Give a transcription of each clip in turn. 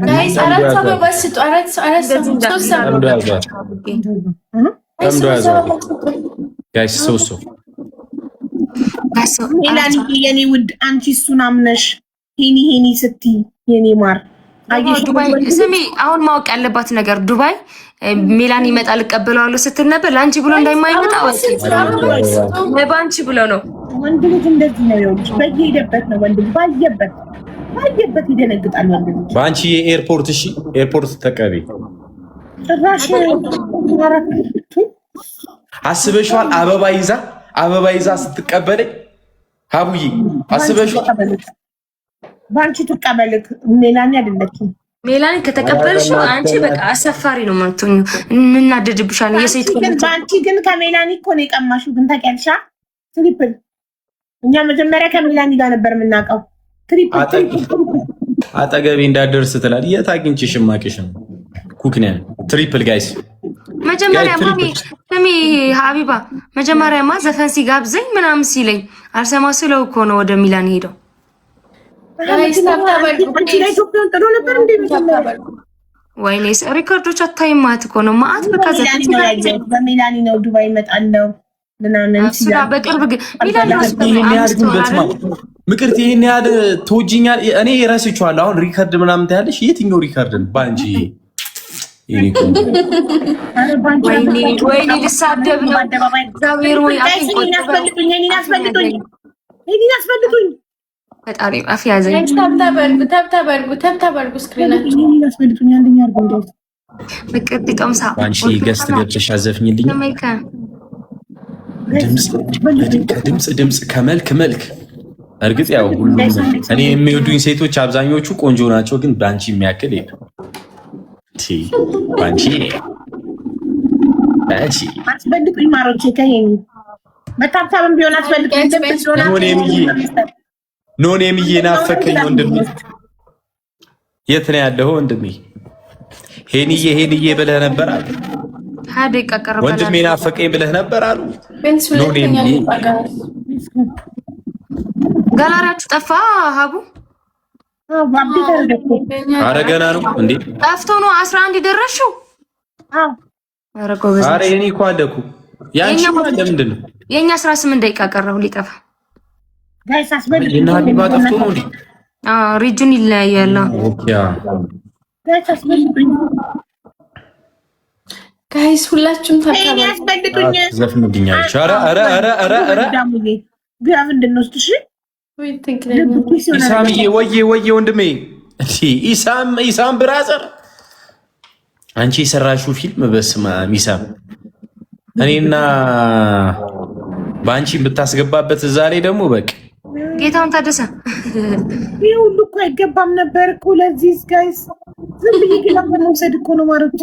ጋይስ አራት ሰው በስጡ አራት ሰው ጋይስ ሶሶ ሜላኒ የኔ ውድ አንቺ እሱን አምነሽ ሄኒ ስትይ የኔ ማር ዱባይ ስሚ፣ አሁን ማወቅ ያለባት ነገር ዱባይ ሜላኒ ይመጣል እቀበለዋለሁ ስትል ነበር። ለአንቺ ብሎ እንዳይማይመጣ በአንቺ ብሎ ነው። ወንድ ልጅ እንደዚህ ነው ይኸውልሽ፣ በየሄደበት ነው ወንድ ልጅ ባየበት ይደነግጣል ወንድ ልጅ። በአንቺ የኤርፖርት እሺ፣ ኤርፖርት ተቀቢ ጭራሽ አስበሽዋል? አበባ ይዛ ስትቀበለኝ ሀቡዬ አስበሽዋል? ባንቺ ትቀበልክ ሜላኒ አይደለችም። ሜላኒ ከተቀበልሽ አንቺ በቃ አሰፋሪ ነው ማትኙ እናደድብሻለን። የሴት ግን ባንቺ ግን ከሜላኒ እኮ ነው የቀማሽው። ግን ታውቂያለሽ ትሪፕል እኛ መጀመሪያ ከሜላኒ ጋር ነበር የምናውቀው። ትሪፕል አጠገቤ እንዳደርስ ትላል። የት አግኝቼሽ ማቅሽ ነው ኩክኒያ ትሪፕል ጋይስ መጀመሪያ ማሚ ሀቢባ መጀመሪያማ ዘፈን ሲጋብዘኝ ምናምን ሲለኝ አልሰማ ስለው እኮ ነው ወደ ሚላን ሄደው። ወይኔስ ሪከርዶች አታይማት እኮ ነው ማአት በቃ ዘፈን በሚላኒ ነው ዱባይ እመጣለሁ ምናምን ሲላ በቅርብ ግን ሚላን ምክርት ይሄን ያህል ተወጂኛል። እኔ እረስቸዋለሁ። አሁን ሪከርድ ምናምን ታያለሽ። የትኛው ሪከርድን ባንቺ ወይኔ ልሳደብ ነው እግዚአብሔር ወይ አስፈልጉኝ ፈጣሪ አፍ ያዘኝ። ተብታበርጉ ስክሪናችሁ ፍቅር ቢጦምሳ አንቺ ገስት ገብተሽ አዘፍኝልኝ። ድምፅ ከመልክ እርግጥ ያው ሁሉም እኔ የሚወዱኝ ሴቶች አብዛኞቹ ቆንጆ ናቸው፣ ግን ባንቺ የሚያክል የለም። ባንቺ አስፈልጉኝ ማሮቼ ከሄኒ በታብታብም ቢሆን አስፈልጉኝ። ኖኔምዬ ናፈከኝ ወንድሜ። የት ነው ያለው ወንድሜ? ሄኒዬ ብለህ ነበር አሉ። ወንድሜ ናፈቀኝ ብለህ ነበር አሉ። ኖኔምዬ ጋላሪያችሁ ጠፋ ሀቡ? አረ ገና ነው እንዴ? ጠፍቶ ነው 11 ደረሽው? አረ ጎበዝ። አረ የኔ እኮ አለኩ ያንቺ ለምንድን ነው የኛ 18 ደቂቃ ቀረው ሊጠፋ? ጋይስ አስበልኝ እና ሀቢባ ጠፍቶ ነው እንዴ? ሪጅን ይለያያል። ኦኬ ጋይስ አስበልኝ ጋይስ ሁላችሁም ታካባ አስበልኝ ዘፍንልኛለች። አረ ግራ እንድንወስድ እሺ። ኢሳምዬ ወዬ ወንድሜ ኢሳም ብራዘር አንቺ የሰራሽው ፊልም በስመ አብ ኢሳም እኔና በአንቺ ብታስገባበት እዛ ላይ ደግሞ በቃ ጌታውን ታደሰ ይሄ ሁሉ እኮ አይገባም ነበር እኮ ለዚህ ጋይስ። ዝም ብዬ ግላፍ እንውሰድ እኮ ነው ማሮቼ።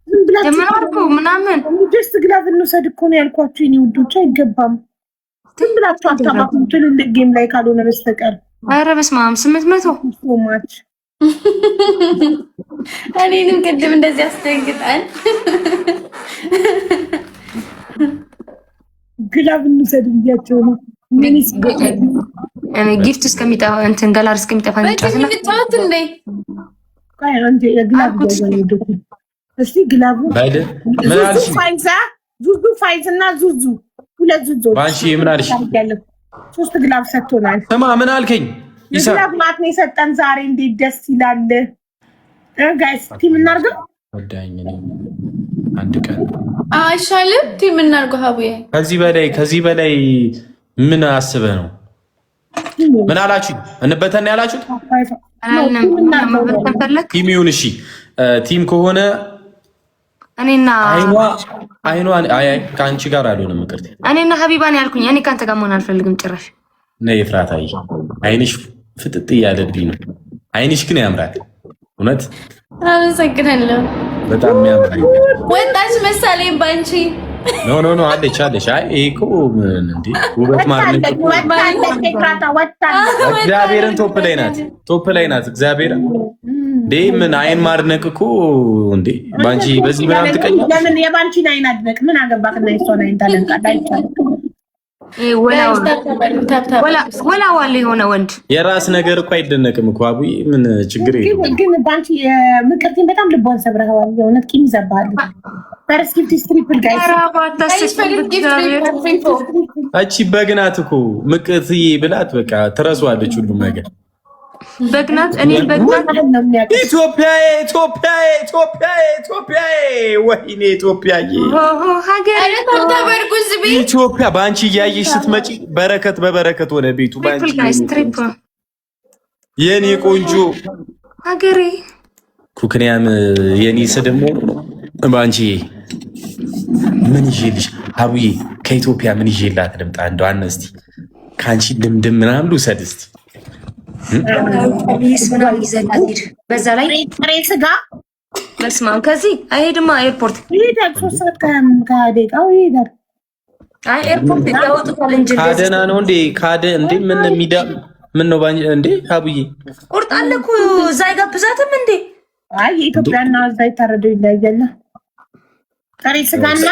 ዝም ብላችሁ ምናምን ጀስት ግላፍ እንውሰድ እኮ ነው ያልኳችሁ የኔ ውዶች። አይገባም ዝም ብላችሁ አታባቱ ትልልቅ ጌም ላይ ካልሆነ በስተቀር። ኧረ በስመ አብ 800 ሶማች እኔንም ቅድም እንደዚህ አስደንግጣል። ግላፍ እንውሰድ ብያቸው ነው ጊፍት እስከሚጠፋ እንትን ዶላር እስከሚጠፋ እንጫወት እንዴ? አይ አንዴ የግላፍ ገዛኝ እስቲ ግላፉ ዙዙ ፋይዝ እና ዙዙ ሁለት ዙዙ ባንቺ ምን አልሽ? 3 ግላፍ ሰጥቶናል። ስማ ምን አልከኝ? ግላፍ ማት ነው የሰጠን ዛሬ። እንዴት ደስ ይላል ጋይስ። ቲም እናርገው ወዳኝ ነው አንድ ቀን አይሻልም? ቲም እናርገው ሀቡዬ። ከዚህ በላይ ምን አስበህ ነው? ምን አላችሁ? እንበተን ያላችሁት ቲም ይሁን። እሺ ቲም ከሆነ እኔና ከአንቺ ጋር አልሆነም። ምክርት እኔና ሀቢባን ያልኩኝ። እኔ ከአንተ ጋር መሆን አልፈልግም ጭራሽ። ነይ ፍራታይ፣ አይንሽ ፍጥጥ እያለብኝ ነው። አይንሽ ግን ያምራል እውነት። አመሰግናለሁ። በጣም ያምራል። ወጣች መሳለኝ ባንቺ። ኖ አለች። አይ እኮ ምን እንዴ ውበት ማለት ነው። እግዚአብሔርን ቶፕ ላይ ናት። እግዚአብሔርን እንዴ ምን አይን ማድነቅ እኮ እንዴ ባንቺ በዚህ ምናምን ትቀኛለሽ። ለምን የባንቺን አይን አድነቅ? ምን አገባክና የሷን አይን ታደንቃለህ? አይቻልም። ወላዋል የሆነ ወንድ የራስ ነገር እኮ አይደነቅም እኮ አቡዬ። ምን ችግር የለም። ግን ባንቺ ምቅርቲን በጣም ልቧን ሰብረኸዋል። የእውነት ቂም ይዘባሃል። ፈርስት ጊፍት ትሪፕል ጋይስ። እቺ በግናት እኮ ምቅርትዬ ብላት በቃ ትረሷለች ሁሉም ነገር። በግናት እኔ በግናት ኢትዮጵያዬ ኢትዮጵያዬ ኢትዮጵያዬ ኢትዮጵያዬ ወይኔ ኢትዮጵያዬ ኢትዮጵያ በአንቺ እያየሽ ስትመጪ በረከት በበረከት ሆነ ቤቱ ባንቺ የኔ ቆንጆ ሀገሬ ኩክንያም የኔ ስድሞ ባንቺ ምን ይዤልሽ አቡዬ ከኢትዮጵያ ምን ይዤላት ልምጣ እንደው አነስቲ ካንቺ ድምድም ምናምን ልውሰድ እስቲ ምናምን ይዘላት ሂድ። በዛ ላይ ጥሬ ስጋ መስማም ከዚህ አይሄድማ ኤርፖርት ይሄዳል። 3 ሰዓት ከደቂቃው ይሄዳል። አይ ኤርፖርት ያወጡታል እንጂ ካደና ነው እንዴ? ካደ እንዴ? ምን ሚዳ ምን ነው ባንጂ እንዴ? አቡዬ ቁርጥ አለ እኮ እዛ አይጋብዛትም እንዴ? አይ የኢትዮጵያና እዛ ይታረደው ይለያያል። ጥሬ ስጋና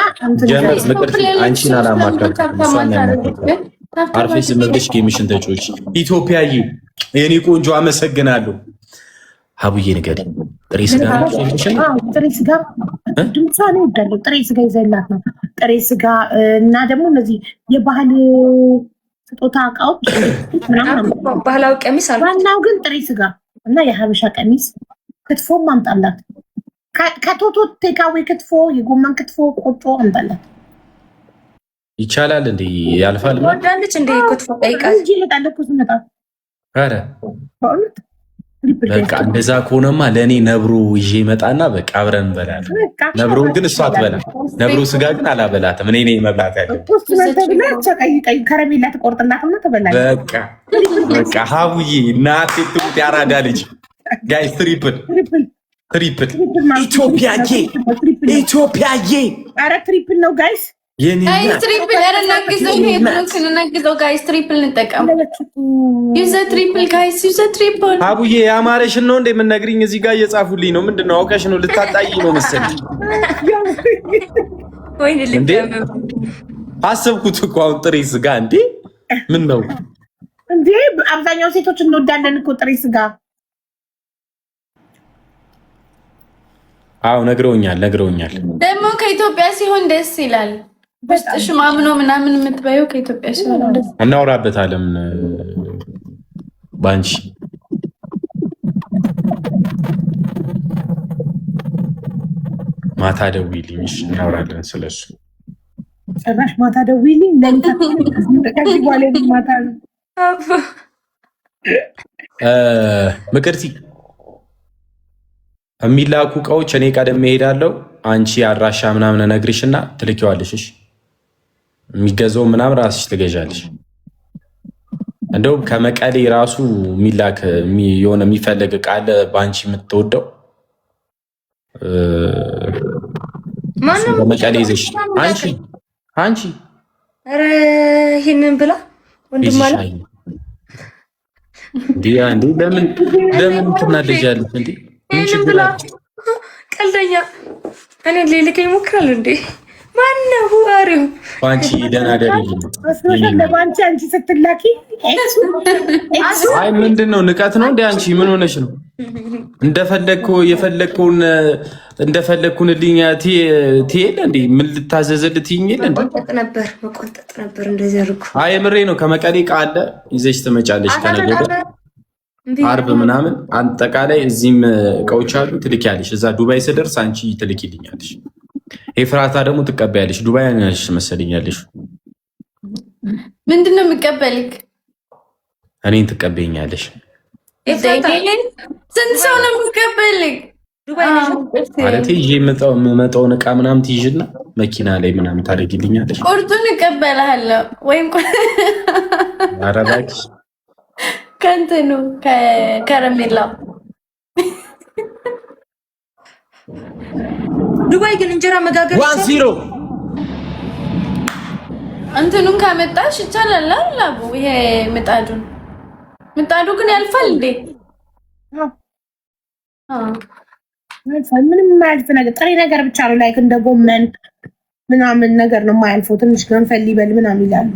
አንቺን አላማከርኩም። አርፌስ መግደሽ ጌምሽን ተጮች ኢትዮጵያዬ የኔ ቆንጆ አመሰግናለሁ። አቡዬ ንገሪኝ ጥሬ ስጋ ጥሬ ስጋ ድምጿን ይወዳለሁ። ጥሬ ስጋ ይዘላት ነው። ጥሬ ስጋ እና ደግሞ እነዚህ የባህል ስጦታ እቃዎች ምናምን ባህላዊ ቀሚስ አለ። ዋናው ግን ጥሬ ስጋ እና የሀበሻ ቀሚስ ክትፎም አምጣላት። ከቶቶ ቴካዌ ክትፎ፣ የጎመን ክትፎ፣ ቆጮ አምጣላት። ይቻላል እንዴ? ያልፋል ወዳለች እንዴ? ክትፎ ጠይቃት እንጂ ይመጣል እኮ ሲመጣ። ኧረ በቃ እንደዛ ከሆነማ ለእኔ ነብሮ ይዤ መጣና በቃ አብረን እንበላለን። ነብሮን ግን እሷ አትበላ። ነብሮ ስጋ ግን አላበላትም። እኔ ነኝ መብላት ያለብኝ። ቀይ ከረሜላ ትቆርጥላትና ትበላለች። በቃ ሀቡዬ እናቴ ትሙት ያራዳ ልጅ ጋይስ ትሪፕል ኢትዮጵያዬ ኢትዮጵያዬ። ኧረ ትሪፕል ነው ጋይስ። ትሪፕል አቡዬ የአማረሽን ነው እንደ የምነግሪኝ? እዚህ ጋር እየጻፉልኝ ነው። ምንድን ነው አውቀሽ ነው? ልታጣይ ነው መሰለኝ። እንዴ አሰብኩት እኮ አሁን ጥሬ ስጋ እንዴ ምን ነው እንዴ? አብዛኛው ሴቶች እንወዳለን እኮ ጥሬ ስጋ። አዎ ነግረውኛል። ደግሞ ከኢትዮጵያ ሲሆን ደስ ይላል። ውስጥሽ ማምኖ ምናምን የምትበይው ከኢትዮጵያ ሲሆን ደስ እናወራበታለን። ባንቺ ማታ ደውይልኝ እናወራለን ስለሱ። ጭራሽ ማታ ደውይልኝ ከዚህ በኋላ ማታ ምቅርቲ የሚላኩ እቃዎች እኔ ቀደም እሄዳለሁ። አንቺ አድራሻ ምናምን እነግርሽና ትልኪዋለሽ። የሚገዛው ምናምን ራስሽ ትገዣለሽ። እንደውም ከመቀሌ ራሱ የሚላክ የሆነ የሚፈልግ እቃ አለ በአንቺ የምትወደው በመቀሌ ይዘሽ አንቺ ኧረ ይሄንን ብላ ወንድም አለ እንዴ ለምን ትናደጃለሽ እንዴ? ምን ችግር አለ? ቀልደኛ እኔ ሊልከኝ ይሞክራል እንዴ? ማነው ወሬው? ባንቺ ደናደሪ ለባንቺ አንቺ ስትላኪ አይ ምንድነው ንቀት ነው እንዴ? አንቺ ምን ሆነሽ ነው? እንደፈለግኩን ልኛ ትሄድ እንዴ? ምን ልታዘዘልት ይኝል እንዴ? መቆንጠጥ ነበር እንደዚህ አድርጉ። አይ ምሬ ነው። ከመቀሌ ቃለ ይዘሽ ትመጫለሽ ከነገ አርብ ምናምን። አጠቃላይ እዚህም እቃዎች አሉ ትልኪያለሽ። እዛ ዱባይ ስደርስ አንቺ ትልኪልኛለሽ። ኤፍራታ ደግሞ ትቀበያለሽ። ዱባይ ያለሽ መሰለኛለሽ። ምንድነው የምቀበልክ? እኔን ትቀበይኛለሽ። ስንት ሰው ነው የምቀበልክ? ማለት ይዤ የምመጣውን እቃ ምናምን ትይዥና መኪና ላይ ምናምን ታደርጊልኛለሽ። ቁርጡን እቀበልሃለሁ ወይም ኧረ እባክሽ ከእንትኑ ከከረሜላው ዱባይ ግን እንጀራ መጋገር 1-0 እንትኑን ካመጣሽ ይቻላል አላቡ። ይሄ ምጣዱ ግን ያልፋል እንዴ? ምንም የማያልፍ ነገር ጥሬ ነገር ብቻ ነው። ላይክ እንደ ጎመን ምናምን ነገር ነው የማያልፈው። ትንሽ ገንፈል ይበል ምናምን ይላሉ።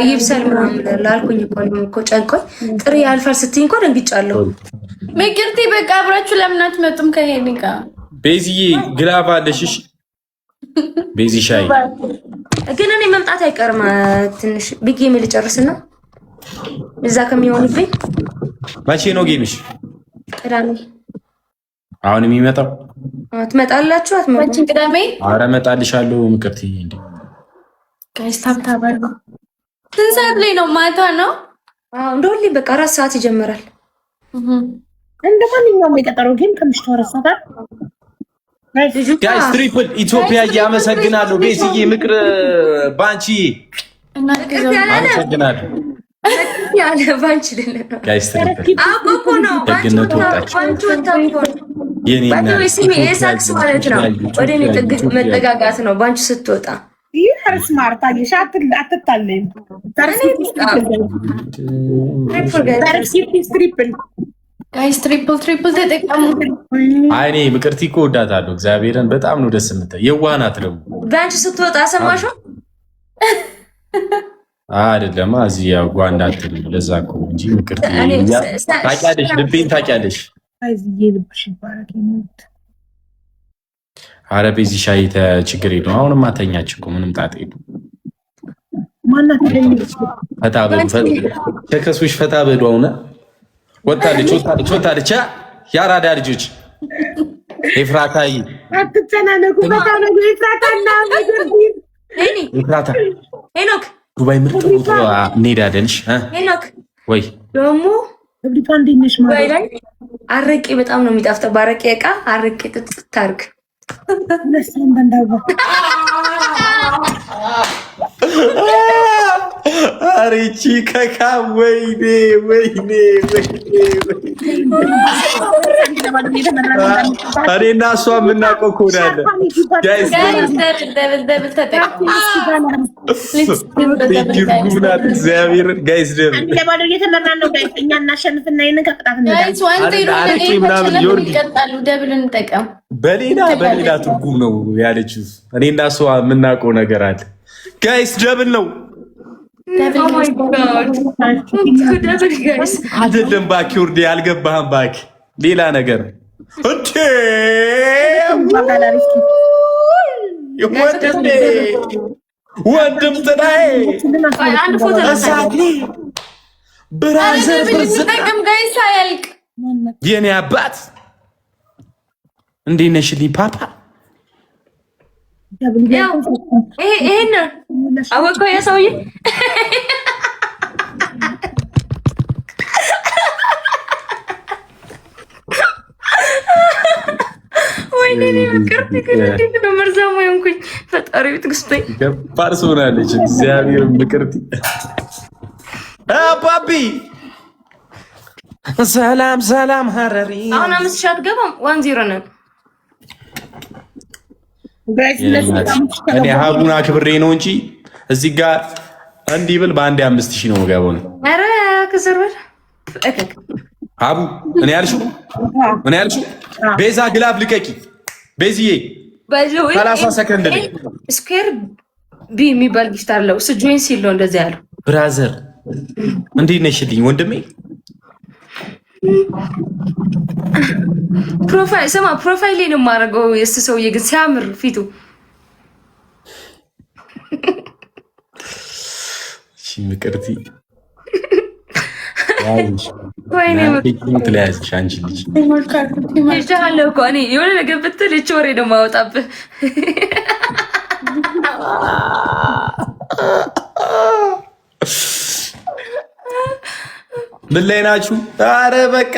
ይብሰል ምናምን ላልኩኝ እኮ ጨንቆኝ ጥሪ ያልፋል ስትይኝ እኮ ደንግጫለሁ። ምቅርቲ በቃ አብራችሁ ለምን አትመጡም ከሄኒ ጋር? ቤዚዬ ግላብ አለሽ? ቤዚ ሻይ ግን እኔ መምጣት አይቀርም። ትንሽ ቢጌ ምን ልጨርስና እዛ ከሚሆንብኝ። መቼ ነው ጌምሽ? ቅዳሜ። አሁን የሚመጣው ትመጣላችሁ? አትመጡም? ቅዳሜ? ኧረ እመጣልሻለሁ ምቅርቲ። እንዴ ጋይስ ታብታባሉ። ስንት ሰዓት ላይ ነው? ማታ ነው? አዎ እንደ ሁሌ በቃ 4 ሰዓት ይጀምራል። እንደ ማንኛውም የቀጠሮ ጌም ከምሽቱ 4 ሰዓት። ጋይስ ትሪፕል ኢትዮጵያ እያመሰግናለሁ። ቤዝዬ ምክር ባንቺ አመሰግናለሁ። ያለ ባንቺ ለለ ጋይስ ትሪፕል አቆቆ ነው ደግነቱ ወጣች። ባንቺ ወጣው የኔና ስሚ ኤሳክስ ማለት ነው። ወደ እኔ ጥግ መጠጋጋት ነው ባንቺ ስትወጣ። ይሄ ስማርት አየሽ፣ አትታለይም። ትሪፕል ጋይስ ትሪፕል ተጠቀሙ። አይ እኔ ምቅርቲ እኮ ወዳታለሁ። እግዚአብሔርን በጣም ነው ደስ የምትል። የዋናት ደግሞ ባንቺ ስትወጣ ሰማሽው አይደለም? እዚህ ያው ጓንዳት ለዛ እኮ እንጂ ምቅርቲ ታውቂያለሽ፣ ልቤን ታውቂያለሽ። አይዝዬ ልብሽ ይባረክ። ኧረ ቤዚ ሻይ ችግር የለውም። አሁንም አተኛች እኮ ምንም ጣጣ የለውም። ማናት ፈታ ተከሱሽ ፈታ በሉ። አሁን ወጣለች ያራዳ ልጆች ኤፍራታዬ አትጨናነቁ። በታነቁ ኤፍራታና ኤፍራታ ሄኖክ ዱባይ ምርጥ ቦታ እንሄዳለን። ሄኖክ ወይ ደግሞ እብሪቷ እንዴት ነሽ? ወይ ላይ አረቄ በጣም ነው የሚጣፍጠው። ባረቄ ዕቃ አረቄ ጥጥት አድርግ ለሰን በእንዳው አሬቺ ከካ ወይኔ እኔና እሷ የምናውቀው ኮድ አለ። ጋይስ እግዚአብሔርን ጋይስ ለባዶ እየተመራን ነው። ጋይስ እኛ እናሸንፍና ይሄንን ከቅጣት ደብል እንጠቀም። በሌላ ትርጉም ነው ያለችው። እኔና እሷ የምናውቀው ነገር አለ። ጋይስ ደብል ነው አይደለም? ባኪ ወርዴ አልገባህም። ባኪ ሌላ ነገር እንዴ ወንድም ጥላዬ ብራዘር ጋይስ አያልቅ። የኔ አባት እንዴት ነሽልኝ ፓፓ? ይሄን አወቀው የሰውዬ ወይኔ ምቅርቲ ግን እንዴት ነው መርዛማ የሆንኩኝ? ፈጣሪ ትግስቶኝ ገባር ሆናለች። እግዚአብሔር ምቅርቲ አባቢ ሰላም ሀረሪ አሁን 5 ሺህ አትገባም። 1-0 ነን። እኔ ሀቡን አክብሬ ነው እንጂ እዚህ ጋር እንዲህ ብል በአንዴ 5000 ነው የምገባው ነው። ኧረ ከዘርበል ሀቡ እኔ ያልሽው ቤዛ ግላብ ልቀቂ። ቤዚዬ 30 ሰከንድ ላይ ስኩዌር ቢ የሚባል ጊፍት አለው። እሱ ጆይን ሲል ነው እንደዚህ ያለው። ብራዘር እንዴት ነሽልኝ ወንድሜ? ፕሮፋይል ላይ ነው የማደርገው። የእሱ ሰውዬ ግን ሲያምር ፊቱ። እሺ ምቅርቲ ትለያዝሽ አንቺ ልጅ ይሻለው እኮ እኔ የሆነ ነገር ብትል እች ወሬ ነው የማወጣብህ። ምን ላይ ናችሁ? አረ በቃ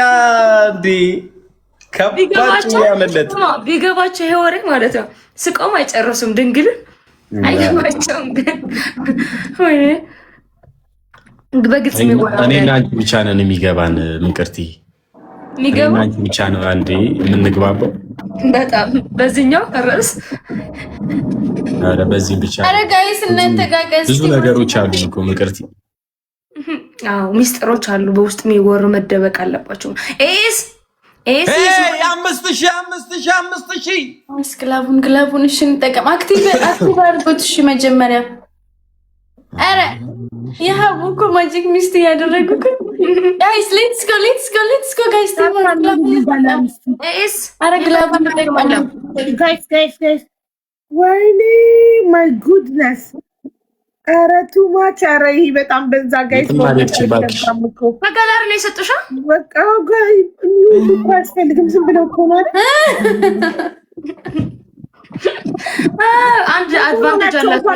እንዴ ከባችሁ ያመለጥ ቢገባቸው ይሄ ወሬ ማለት ነው። ስቆም አይጨርሱም። ድንግልን አይገባቸውም። ወይ በግልጽ እኔና አንቺ ብቻ ነን የሚገባን። ምቅርቲ እኔና አንቺ ብቻ ነው አንዴ የምንግባባው። በጣም በዚህኛው ርዕስ አረ በዚህ ብቻ አረ ጋይስ እናንተ ጋር ብዙ ነገሮች አሉ እኮ ምቅርቲ። አዎ ሚስጥሮች አሉ በውስጥ የሚወሩ መደበቅ አለባቸው። ኤስ 5000 ግላቡን እሺ እንጠቀም። አክቲቭ አድርጎት እሺ መጀመሪያ። አረ የሀቡ እኮ ማጂክ ሚስት እያደረጉት ጋይስ ሌትስ ጎ ጋይስ ጋይስ ወይኔ ማይ ጉድነስ ኧረ ቱ ማች ኧረ ይሄ በጣም በዛ ጋይስ በጋላሪ ነው የሰጡሻ በቃ ጋይ ሁሉ እኮ አያስፈልግም ዝም ብለው እኮ ነው አንድ አድቫንቴጅ አላት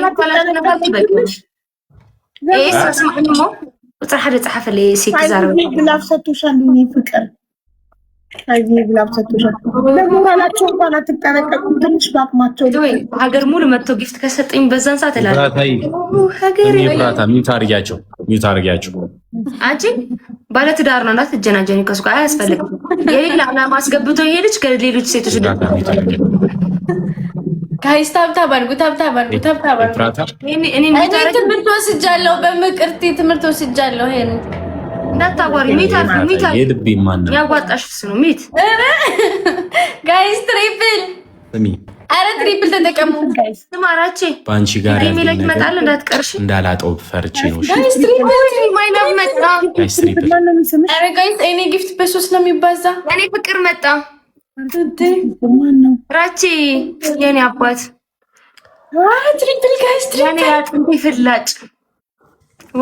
وصراحة تصحف اللي سيك زارو ግላፍ ሰጥቶሻል እኔ ፍቅር ከዚህ ግላፍ ሰጥቶሻል ለሞራላቸው እንኳን አትጠነቀቁም ትንሽ ባቅማቸው ሀገር ሙሉ መጥቶ ጊፍት ከሰጠኝ በዛን ሰዓት እላለሁ ሀገሬ ፍራታ ሚውት አድርጊያቸው አንቺ ባለ ትዳር ነው እናት እጀናጀኒ ከሱ ጋር አያስፈልግም የሌላ ዓላማ አስገብቶ ይሄድች ከሌሎች ሴቶች ጋይስ ታብታብ አድርጉ ፍራታ እኔ ትምህርት ወስጃለሁ በምቅርቲ ትምህርት ወስጃለሁ ይሄን እንዳታዋሪ ሚት የልቤ ማን ነው ያዋጣሽ እሱ ነው ሚት ጋይስ ትሪፕል አረ ትሪፕል ተጠቀሙ ጋይስ ተማራቼ ባንቺ ጋር የሚለክ መጣል እንዳትቀርሽ እንዳላጠው ፈርቼ ነው ጋይስ ትሪፕል ማይናፍ መጣ ጋይስ ትሪፕል አረ ጋይስ እኔ ጊፍት በሶስት ነው የሚባዛ እኔ ፍቅር መጣ ማነው ራቼ የኔ አባት ትሪፕል ጋይስ ያኔ አጥንቴ ፍላጭ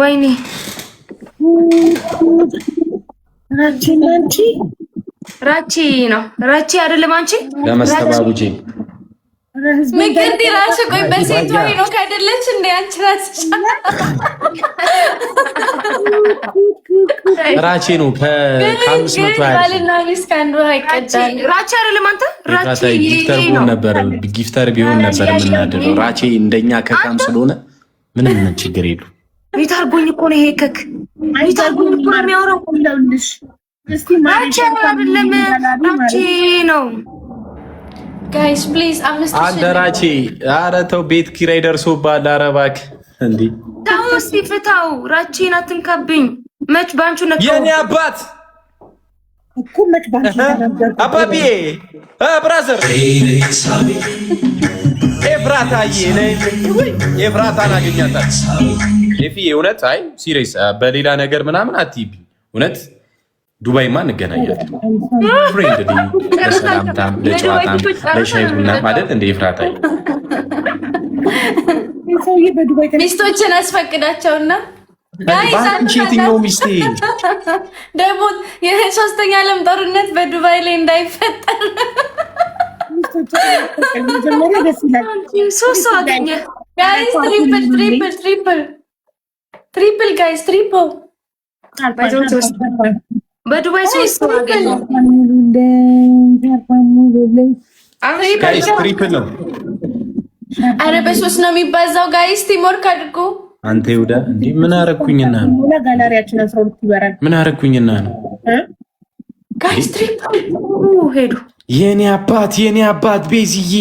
ወይኔ ራቼ ነው ራቼ አይደለም አንቺ ለማስተባቡጂ ምቅርቲ ራሱ ቆይ በሴት ወይ ነው ካይደለች እንደ አንቺ ራስሽ ራቼ ነው ከ500 ባልና ሚስት አንዱ አይቀዳል ራቼ አይደለም አንተ ራቼ ጊፍተር ቢሆን ነበር ጊፍተር ቢሆን ነበር የምናደርገው ራቼ እንደኛ ከካም ስለሆነ ምንም ችግር የለው ሚታርጎኝ እኮ ነው ይሄ ከክ ሚታርጎኝ እኮ ነው የሚያወራው ሁሉልሽ እስቲ ራቼ አይደለም ራቼ ነው ጋይስ ፕሊዝ አምስት አንደ ራቼ ኧረ ተው ቤት ኪራይ ደርሶባል ኧረ እባክህ እንዴ ታው እስቲ ፍታው ራቼን አትንካብኝ መች ባንቹ ነካው የኔ አባት እኮ መች ባንቹ ነበር አባቢ ብራዘር ኤፍራታዬ ነኝ ኤፍራታን አገኛታል ኤፊ እውነት አይ ሲሪየስ በሌላ ነገር ምናምን አትይብኝ እውነት ዱባይማ እንገናኛለን ፍሬንድ ለሰላምታም ለጨዋታም ለሻይ ቡና ማለት እንደ ኤፍራታዬ ሰውዬ በዱባይ ሚስቶችን አስፈቅዳቸውና ባንቺ የትኛው ሚስቴ ደግሞ የሶስተኛ ዓለም ጦርነት በዱባይ ላይ እንዳይፈጠር መጀመሪያ ደስ ይላል ሶስት ሰው አገኘ ጋይስ ትሪፕል ጋይስ ትሪፕል በዱባይ ሶስት ሰው አገኘ ጋይስ ትሪፕል ነው አረ በሶስት ነው የሚባዛው ጋይስ ቲምወርክ አድርጉ አንተ ይውዳ እንዴ ምን አረኩኝና ነው ጋላሪያችን 12 ይበራል ምን አረኩኝና ነው ጋይስ ትሪፕል ሄዱ የኔ አባት ቤዝዬ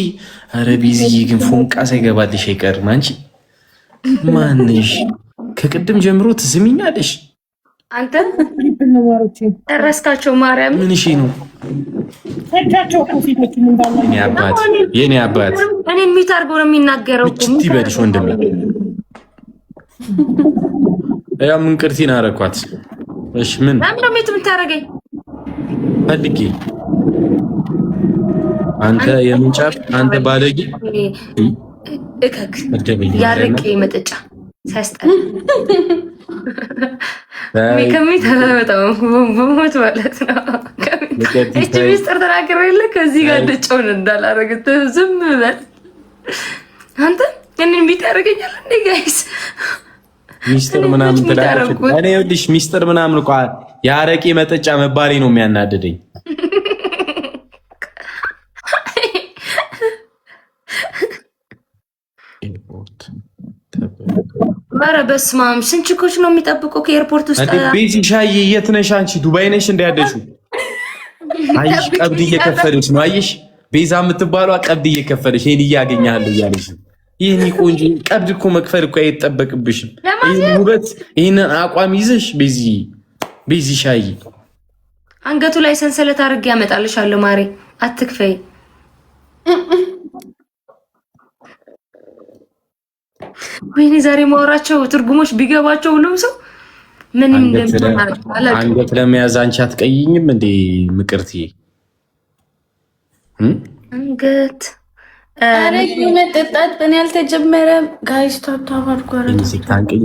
አረ ቤዝዬ ግን ፎንቃ ሳይገባልሽ አይቀርም አንቺ ማንሽ ከቅድም ጀምሮ ትስሚኛለሽ አንተ ትሪፕል ነው ማሮቼ ተረስካቸው ማርያም ምን እሺ ነው ፈጃቸው ኮፊቶችን እንዳለ የኔ አባት እኔ የሚታርገው ነው የሚናገረው እኮ ምችት ይበልሽ ወንድሜ ያው ምን ቅርቲን አረኳት እሺ ምን ለምን ነው የምታረገኝ ፈልጌ አንተ የምንጫፍ አንተ ባለጌ እከክ ያርቄ መጠጫ ሳስጠላ ከሚት አላመጣም በሞት ማለት ነው እቺ ሚስጥር ተናገረ የለ ከዚህ ጋር ደጨውን እንዳላረግት ዝም በል አንተ እኔን ቢት ያደርገኛል እንዴ ጋይስ ሚስጥር ምናምን ትላለች እኔ ይኸውልሽ ሚስጥር ምናምን እንኳ ያረቄ መጠጫ መባሌ ነው የሚያናድደኝ ኧረ በስመ አብ ስንት ችኮች ነው የሚጠብቀው ከኤርፖርት ውስጥ ቤዚ ሻዬ የት ነሽ አንቺ ዱባይ ነሽ እንዳያደሹ አይሽ ቀብድ እየከፈለች ነው አይሽ ቤዛ የምትባለው ቀብድ እየከፈለች ይሄን እያገኛለሁ እያለሽ ይሄን ቆንጆ ቀብድ እኮ መክፈል እኮ አይጠበቅብሽም ይሄን ውበት ይሄን አቋም ይዘሽ ቤዚ ሻዬ አንገቱ ላይ ሰንሰለት አድርጌ ያመጣልሻለሁ ማሬ አትክፈይ ወይኔ ዛሬ ማወራቸው ትርጉሞች ቢገባቸው ሁሉም ሰው ምን እንደምትሆን አላውቅም። አንገት ለመያዝ አንቺ አትቀይኝም እንዴ ምቅርትዬ? አንገት አረግ መጠጣት በእኔ አልተጀመረም። ጋይስ ታብታብ አድርጓል። ታንቀኝ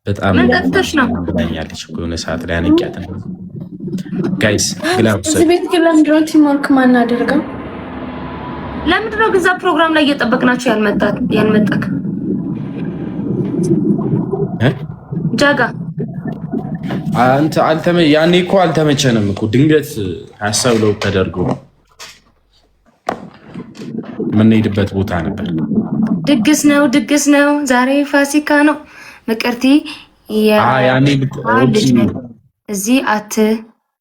በጣም መጠጥተሽ ነው ብላኛለች እኮ የሆነ ሰዓት ላይ አንቂያት ነው። ጋይስ ግላብስ እዚህ ቤት ግን ለምንድን ነው ቲምወርክ ማናደርገው? ለምንድን ነው ግዛ ፕሮግራም ላይ እየጠበቅናቸው ያልመጣክ? ጃጋ አንተ ያኔ እኮ አልተመቸንም እኮ ድንገት ሀሳብ ለው ተደርጎ የምንሄድበት ቦታ ነበር። ድግስ ነው ዛሬ ፋሲካ ነው። ምቅርቲ ያኔ እዚህ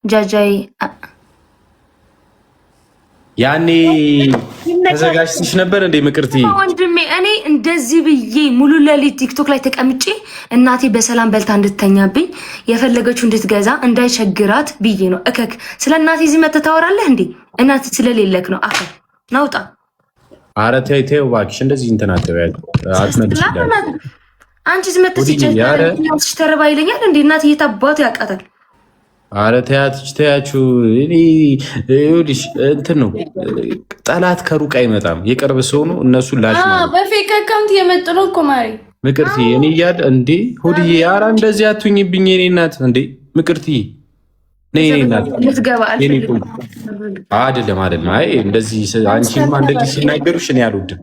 ጃጃይ ያኔ ተዘጋጅተሽ ነበር እንዴ ምቅርቲ? ወንድሜ እኔ እንደዚህ ብዬ ሙሉ ሌሊት ቲክቶክ ላይ ተቀምጬ እናቴ በሰላም በልታ እንድተኛብኝ የፈለገችው እንድትገዛ እንዳይቸግራት ብዬ ነው። እከክ ስለ እናቴ እዚህ መተህ ታወራለህ እንዴ? እናት ስለሌለክ ነው። አፈ ናውጣ። ኧረ ተይ ተይው እባክሽ፣ እንደዚህ እንትን አትበያለሽ። አትመልሽ ይላል። አንቺ ዝመተሽ ተረባ ይለኛል እንዴ? እናት እየታባቱ ያውቃታል። ኧረ ተያችሁ። እኔ ይኸውልሽ እንትን ነው ጠላት ከሩቅ አይመጣም፣ የቅርብ ሰው ነው። እነሱን ላሽ ነው በፌክ አካውንት የመጡ ነው እኮ ማሪ ምቅርቲ። እኔ እያለ እንዴ ሆድዬ፣ ኧረ እንደዚህ አትሁኝብኝ የኔ እናት። እንዴ ምቅርቲ ነይ የኔ እናት። አይደለም አይ እንደዚህ አንቺማ እንደዚህ ሲናገሩሽ እኔ አልወድም።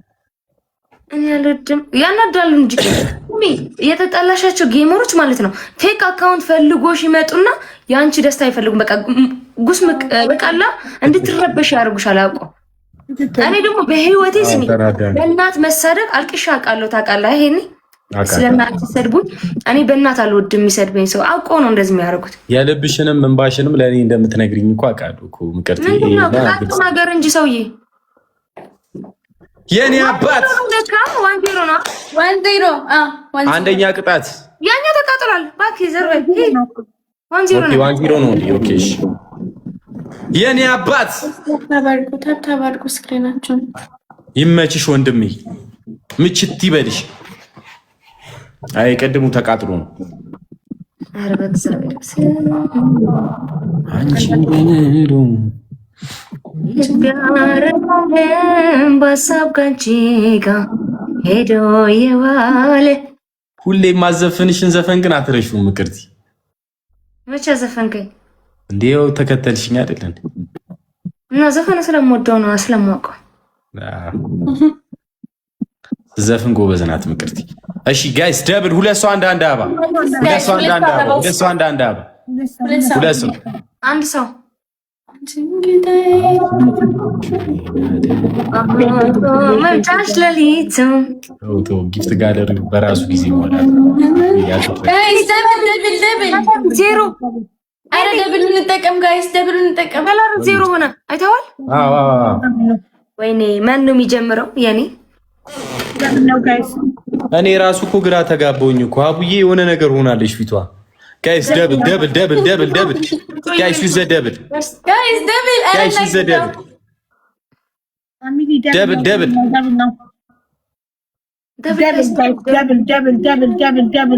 ያናዳሉ እንጂ የተጣላሻቸው ጌመሮች ማለት ነው። ፌክ አካውንት ፈልጎሽ ይመጡና የአንቺ ደስታ አይፈልጉም። በቃ ጉስ በቃላ እንድትረበሽ ያደርጉሻል። አውቀው እኔ ደግሞ በህይወቴ ስሚ በእናት መሰደብ አልቅሻ አውቃለሁ። ታውቃለህ? ይሄኔ ስለእናት ሲሰድቡኝ እኔ በእናት አልወድም። የሚሰድበኝ ሰው አውቀው ነው እንደዚህ የሚያደርጉት። የልብሽንም እንባሽንም ለእኔ እንደምትነግሪኝ እኮ አውቃለሁ እኮ ምቅርቴ። ነገር እንጂ ሰውዬ የኔ አባት አንደኛ ቅጣት ያኛው ተቃጥሏል። እባክህ ዘርበል ዋንዚሮ ነው። ኦኬ እሺ የኔ አባት ታባርኩ ስክሪናችሁን። ይመችሽ ወንድሜ፣ ምችት ይበልሽ። አይ ቀድሙ ተቃጥሎ ነው። ኧረ በእግዚአብሔር አንቺ እንደነሩ በሀሳብ ካንቺ ጋር ሄዶ የዋለ ሁሌ ማዘፍንሽን ዘፈን ግን አትረሺውም ምቅርቲ። መቼ ዘፈንከኝ? እንዴው ተከተልሽኝ አይደል እንዴ? እና ዘፈኑ ስለምወደው ነው ስለማውቀው። ዘፈን ጎበዝ ናት ምቅርቲ። እሺ ጋይስ ደብል ሁለት ሰው አንድ አበባ፣ ሁለት ሰው አንድ አበባ፣ ሁለት ሰው አንድ አበባ፣ ሁለት ሰው አንድ ሰው መምጫሽ ለሊት ጊፍት ጋለሪ በራሱ ጊዜ ይሞላል። ዜሮ ደብል እንጠቀም ጋይስ፣ ደብል እንጠቀም። ዜሮ ሆነ አይተዋል። ወይኔ ማን ነው የሚጀምረው? የኔ እኔ ራሱ እኮ ግራ ተጋባሁኝ እኮ አቡዬ፣ የሆነ ነገር ሆናለች ፊቷ። ጋይስ ደብል ደብል ደብል ደብል ደብል ጋይስ ዩዝ ዘ ደብል ጋይስ ደብል ጋይስ ዩዝ ዘ ደብል ደብል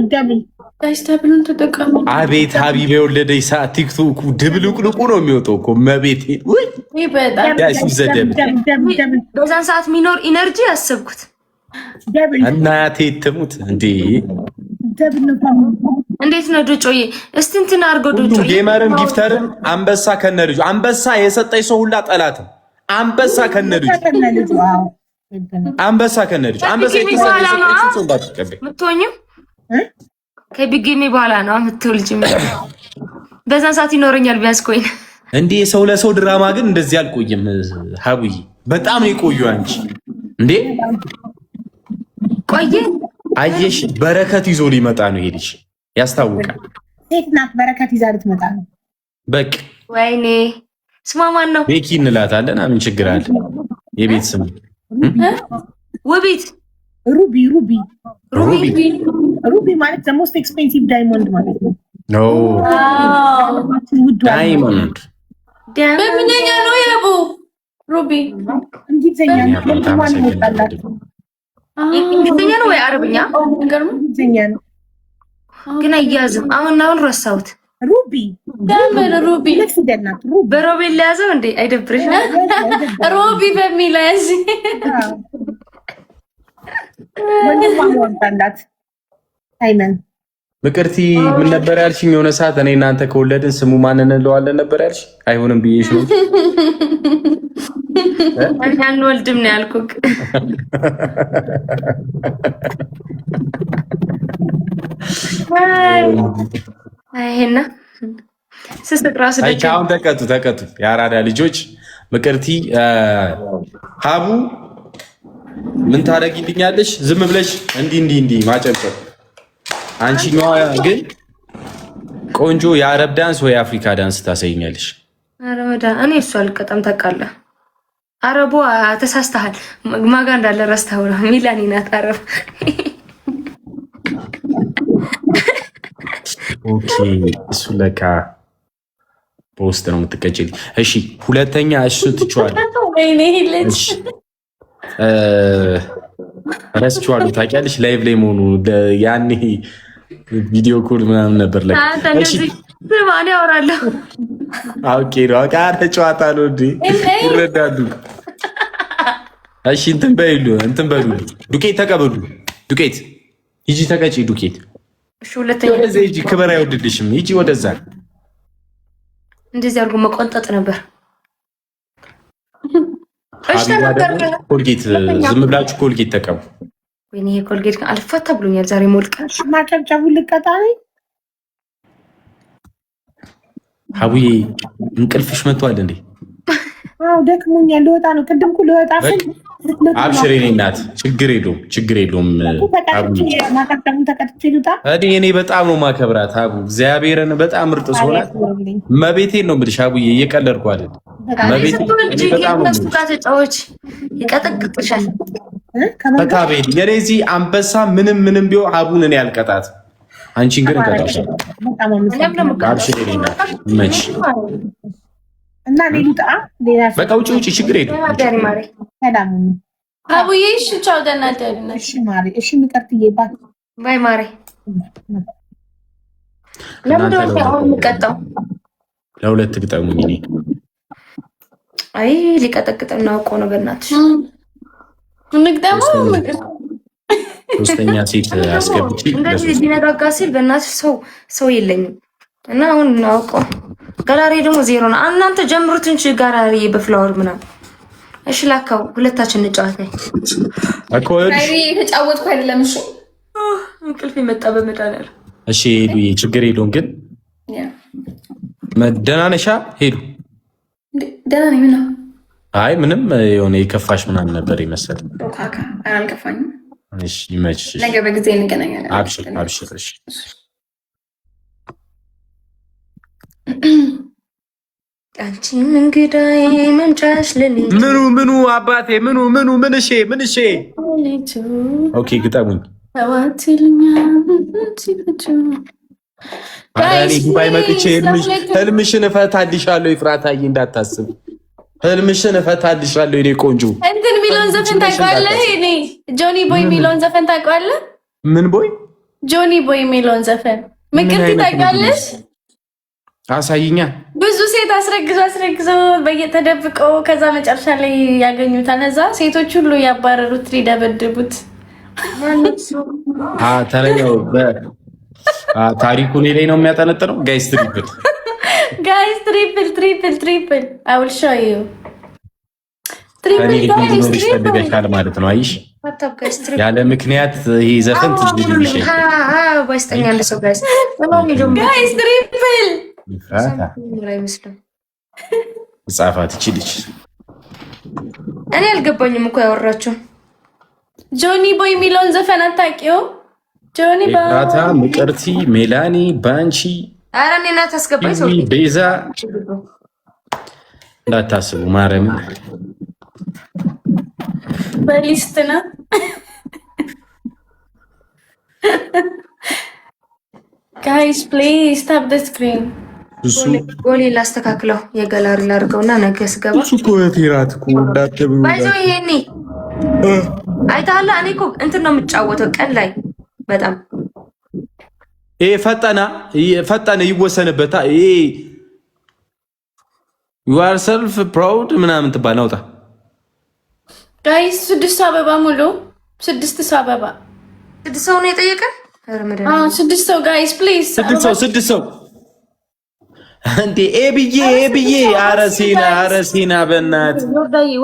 ደብል ጋይስ ደብሉን ተጠቀሙ። አቤት ሀቢብ የወለደች ሰዓት ቲክቶኩ ድብልቅልቁ ነው የሚወጣው እኮ መቤቴ። ወይ በጣም ጋይስ ዩዝ ዘ ደብል። በዛን ሰዓት ሚኖር ኢነርጂ ያሰብኩት እናቴ ትሙት እንዴ! እንዴት ነው ዶጮዬ? እስቲ እንትን አድርገው ዶጮዬ። ጌመርን ጊፍተርን አንበሳ ከነልጁ አንበሳ የሰጠኝ ሰው ሁላ ጠላትም አንበሳ ከነልጁ አንበሳ ከነልጁ አንበሳ ምትሆኝም ከቢጌሜ በኋላ ነው ምትወልጅ። በዛን ሰዓት ይኖረኛል ቢያንስ ኮይን እንዴ። ሰው ለሰው ድራማ ግን እንደዚህ አልቆይም ሀቡዬ፣ በጣም ነው የቆዩ አንቺ እንዴ። ቆየ አየሽ፣ በረከት ይዞ ሊመጣ ነው ሄድሽ፣ ያስታውቃል። ሴት ናት፣ በረከት ይዛ ልትመጣ ነው። በቃ ወይኔ ስሟ ማን ነው? ቤኪ እንላታለን። ምን ችግር አለ? የቤት ስም ውቢት፣ ሩቢ ሩቢ ሩቢ ሩቢ ማለት ዘ ሞስት ኤክስፔንሲቭ ዳይመንድ ማለት ነው። ኦ ዳይመንድ በምንኛ ነው ያቡ ሩቢ እንግሊዝኛ ነው። እንግሊዝኛ ነው ወይ አረብኛ? እንግሊዝኛ ነው ግን አያዝም። አሁን ረሳሁት። ሩቢ ሩቢ በሮቤል ለያዘው እንዴ? አይደብርሽ? ሩቢ በሚል ያዝ ወንድማት አይመን ምቅርቲ ምን ነበር ያልሽኝ? የሆነ ሰዓት እኔ እናንተ ከወለድን ስሙ ማን እንለዋለን ነበር ያልሽ? አይሆንም ብዬሽ ነው። አንወልድም ነው ያልኩህ። አይሄና ስስቅ ራስ ደግ አሁን ተቀጡ የአራዳ ልጆች። ምቅርቲ ሀቡ ምን ታደርጊልኛለሽ? ዝም ብለሽ እንዲህ ማጨብጨብ። አንቺኛዋ ግን ቆንጆ የአረብ ዳንስ ወይ የአፍሪካ ዳንስ ታሳይኛለሽ። አረመዳ እኔ እሱ አልቀጣም ታውቃለህ። አረቡ ተሳስተሃል። ማጋ እንዳለ ረስተኸው ነው። ሚላኒ ናት አረብ። ኦኬ እሱ ለካ በውስጥ ነው የምትቀጭልኝ። እሺ ሁለተኛ እሱ ትችዋለሽ። ረስችዋለሁ ታውቂያለሽ። ላይቭ ላይ መሆኑ ያኔ ቪዲዮ ኮል ምናምን ነበር ላይ ማን ያወራለሁ። ኦኬ ነው አቃ ተጫዋታ ነው እንዴ ይረዳሉ። እሺ እንትን በሉ ዱቄት ተቀበሉ። ዱቄት ሂጂ ተቀጪ ዱቄት። እሺ ሁለተኛ ወደዛ ሂጂ። ክብር አይወድልሽም። ሂጂ ወደዛ። እንደዚህ አድርጎ መቆንጠጥ ነበር። እሺ ኮልጌት ዝም ብላችሁ ኮልጌት ተቀቡ። ወይኔ ኮልጌት አልፋታ ብሎኛል ዛሬ ሞልቀ ማጨብጨቡ ልቀጣይ። ሀቡዬ እንቅልፍሽ መጥቷል እንዴ? አዎ ደክሞኛል። ልወጣ ነው። ቅድም እኮ ልወጣ ስል አብሽር የኔ እናት፣ ችግር የለውም። እኔ በጣም ነው ማከብራት ሀቡ፣ እግዚአብሔርን በጣም ምርጥ ሰው ናት። መቤቴን ነው የምልሽ ሀቡዬ፣ እየቀለድኩ አይደል። ተጫዎች ይቀጠቅጥሻል። ፈታቤል የኔ እዚህ አንበሳ ምንም ቢሆን ሀቡን እኔ ያልቀጣት፣ አንቺን ግን እቀጣሻለሁ። አብሽር የኔ እናት መች እና ሌሊጣ ሌላ በቃ ውጪ ችግር የለውም። ሰላም አቡዬ እሺ ቻው ደናት እሺ ማሪ እሺ ምቀርትዬ ባይ ማሪ ለምን ነው የምቀጣው? ለሁለት ግጠሙኝ። እኔ አይ ሊቀጠቅጥና አውቆ ነው። በእናትሽ እንግዳሙ ሶስተኛ ሴት አስገብጪ። እንደዚህ ሊነጋጋ ሲል በእናትሽ ሰው የለኝም እና አሁን አውቆ ጋላሪ ደግሞ ዜሮ ነው። እናንተ ጀምሩት እንጂ ጋላሪ በፍላወር ምናምን። እሺ ላካው ሁለታችን እንጫወት ነኝ እኮ አይ ተጫወትኩ አይደለም። እሺ እንቅልፍ የመጣ በመዳነር እሺ ሄዱ ችግር የለውም። ግን ደህና ነሻ ሄዱ? ደህና ነኝ። ምን ነው? አይ ምንም የሆነ የከፋሽ ምናምን ነበር ይመስል። ኦካካ አልከፋኝም። እሺ ይመችሽ። ነገ በጊዜ እንገናኛለን። አብሽር እሺ አንቺ እንግዳዬ መምጫሽ ለኔ ምኑ አባቴ ምን እሺ ኦኬ ግጠሙኝ። ዱባይ መጥቼ ህልምሽን እፈታልሻለሁ። ይፍራታዬ እንዳታስብ፣ ህልምሽን እፈታልሻለሁ። የኔ ቆንጆ እንትን ሚሊዮን ዘፈን ታውቀዋለህ? እኔ ጆኒ ቦይ ሚሊዮን ዘፈን ታውቀዋለህ? ምን ቦይ? ጆኒ ቦይ ሚሊዮን ዘፈን ምቅርቲ ታውቃለሽ? አሳይኛ። ብዙ ሴት አስረግዞ በየተደብቀው ከዛ መጨረሻ ላይ ያገኙታል። እዛ ሴቶች ሁሉ ያባረሩት ሊደበድቡት። ተረኛው ታሪኩ እኔ ላይ ነው የሚያጠነጥነው። ጋይስ ትሪፕል I will show you ትሪፕል ማለት ነው። አይሽ ያለ ምክንያት ይሄ ዘፈን ትዝልልሽ ባይስተኛ አንድ ሰው ጋይስ ትሪፕል ጻፋት ይችልች። እኔ አልገባኝም እኮ ያወራቸው። ጆኒ ቦይ የሚለውን ዘፈን አታውቂውም? ጆኒ ቦይ ራታ ምቅርቲ ሜላኒ ባንቺ ኧረ እኔ ናት አስገባኝ። ሰው ቤዛ እንዳታስቡ ማረም በሊስት ነው። ጋይስ ፕሊዝ ታፕ ዘ ስክሪን። ጎሌ ላስተካክለው የጋላሪ ላድርገውና ነገ ስገባ እሱ እኮ ቴራት እኮ እንዳትብሉ ባይዘው ይሄኔ አይታላ እኔ እኮ እንትን ነው የምጫወተው ቀን ላይ በጣም ይሄ ፈጠነ ይወሰንበታ። ይሄ you are self proud ምናምን ትባል አውጣ ጋይስ 6 አበባ ሙሉ 6 አበባ 6 ሰው ነው የጠየቀን። ረመዳን 6 ሰው ጋይስ ፕሊዝ 6 ሰው እንዴ ኤብዬ አረሲና በእናት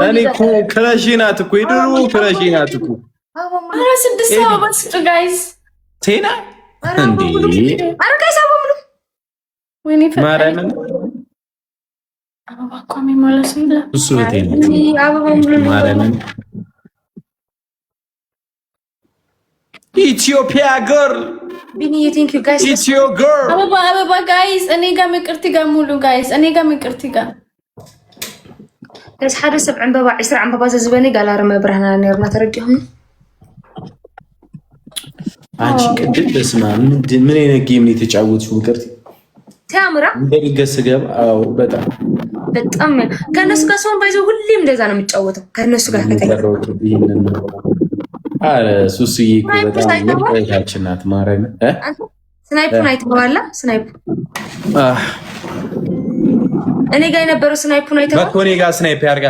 እኔ እኮ ክረሺናት እኮ ይድሩ ክረሺናት እኮ 6 አበባ ስጡ ጋይስ ቴና እንዴ አረ ጋይስ አበባ ሙሉ ወይኔ ማርያምን አበባ እኮ የሚሞላው የለም እሱ ቴና አበባ ሙሉ ማርያምን ኢትዮጵያ ገርል ቢኒ ቴንክ ዩ ጋይስ ኢትዮ ገርል አበባ ጋይስ እኔ ጋር ምቅርቲ ጋር ሙሉ ጋይስ እኔ ጋር ምቅርቲ ጋር ሓደ ሰብ ዕንበባ 20 ዕንበባ ዘዝበኒ ጋላር መብራህና ነርና ተረዲሁም አንቺ ቅድም በስማ ምን አይነት ጌም ነው የተጫወትሽው? ምቅርቲ ታምራ እንደገስ ገብ አው በጣም ከነሱ ጋር ሰውን ባይዘው ሁሌም እንደዛ ነው የሚጫወተው ከነሱ ጋር ከተገረው አረ ሱስዬ እኮ በጣም ለታችን ናት ማረም ስናይፐር አይተዋላ ስናይፐር እኔ ጋር የነበረው ስናይፐር አይተዋላ በኮኔ ጋር ስናይፐር ያርጋ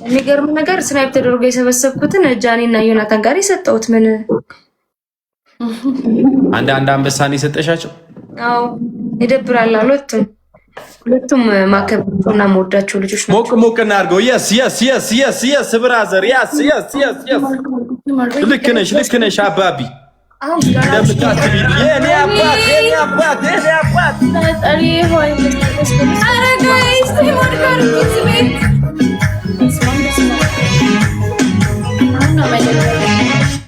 የሚገርም ነገር ስናይፐር ተደርጎ የሰበሰብኩትን ጃኒና ዮናታን ጋር የሰጠሁት ምን አንድ አንበሳኔ የሰጠሻቸው አው ይደብራል ሁለቱም ማከብና መወዳቸው ልጆች ናቸው። ሞቅ እናድርገው። yes ብራዘር yes ልክ ነሽ አባቢ እንደምታስቢ የኔ አባት ፈጣሪ ሆይ አረ ጋይስ ይሞርካር ስሜት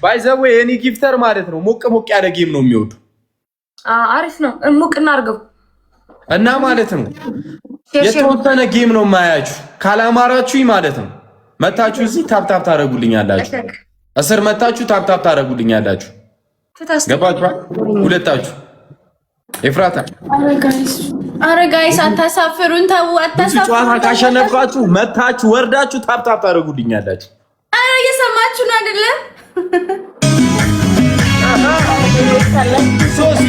ባይ ዘ ዌይ የኔ ጊፍተር ማለት ነው ሞቅ ያለ ጌም ነው የሚወዱ አሪፍ ነው ሞቅ እናድርገው እና ማለት ነው የተወሰነ ጌም ነው ማያችሁ ካላማራችሁኝ ማለት ነው መታችሁ እዚህ ታፕ ታረጉልኛላችሁ እስር መታችሁ ታፕ ታረጉልኛላችሁ ገባችሁ ሁለታችሁ ኤፍራታ አረ ጋይስ አታሳፍሩን ተው አታሳፍሩን ጨዋታ ካሸነፋችሁ መታችሁ ወርዳችሁ ታፕ ታረጉልኛላችሁ አረ እየሰማችሁ ነው አይደለ ሶስት